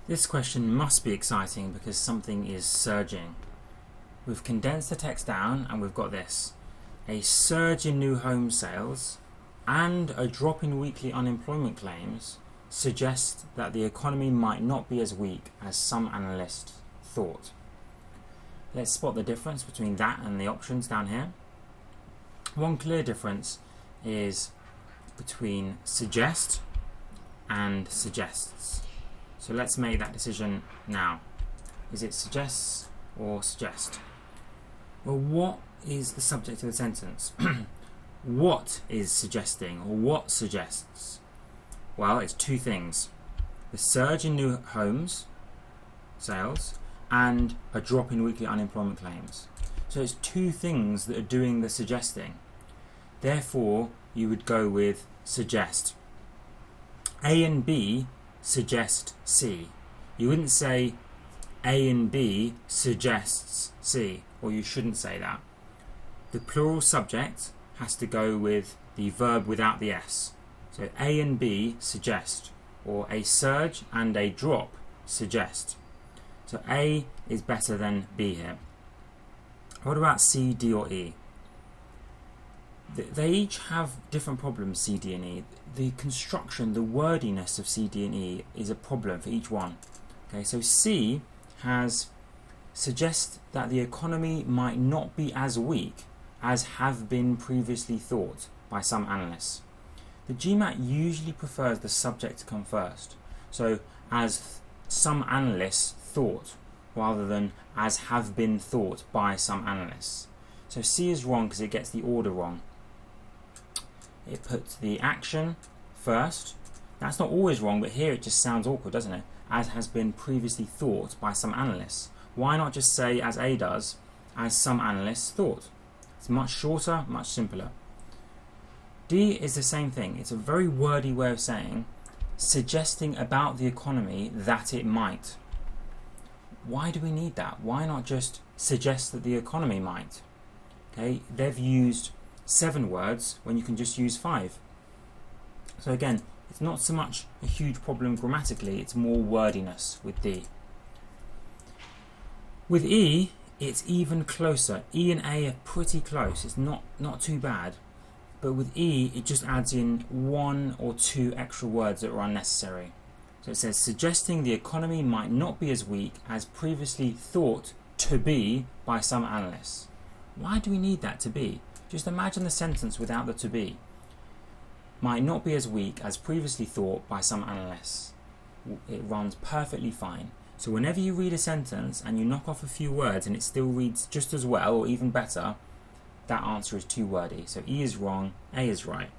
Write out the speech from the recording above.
This question must be exciting because something is surging. We've condensed the text down and we've got this. A surge in new home sales and a drop in weekly unemployment claims suggest that the economy might not be as weak as some analysts thought. Let's spot the difference between that and the options down here. One clear difference is between suggest and suggests. So let's make that decision now. Is it suggests or suggest? Well, what is the subject of the sentence? What is suggesting, or what suggests? Well, it's two things. The surge in new homes sales and a drop in weekly unemployment claims. So it's two things that are doing the suggesting. Therefore, you would go with suggest. A and B suggest C. You wouldn't say A and B suggests C, or you shouldn't say that. The plural subject has to go with the verb without the S. So A and B suggest, or a surge and a drop suggest. So A is better than B here. What about C, D or E? They each have different problems, C, D and E. The construction, the wordiness of C, D and E is a problem for each one. Okay, so C has suggest that the economy might not be as weak as have been previously thought by some analysts. The GMAT usually prefers the subject to come first. So as some analysts thought, rather than as have been thought by some analysts. So C is wrong because it gets the order wrong. It puts the action first. That's not always wrong, but here it just sounds awkward, doesn't it? As has been previously thought by some analysts. Why not just say, as A does, as some analysts thought? It's much shorter, much simpler. D is the same thing. It's a very wordy way of saying, suggesting about the economy that it might. Why do we need that? Why not just suggest that the economy might? Okay, they've used 7 words when you can just use 5. So again, it's not so much a huge problem grammatically, it's more wordiness with D. With E, it's even closer. E and A are pretty close. It's not too bad. But with E, it just adds in 1 or 2 extra words that are unnecessary. So it says, suggesting the economy might not be as weak as previously thought to be by some analysts. Why do we need that to be? Just imagine the sentence without the to be. Might not be as weak as previously thought by some analysts. It runs perfectly fine. So whenever you read a sentence and you knock off a few words and it still reads just as well or even better, that answer is too wordy. So E is wrong, A is right.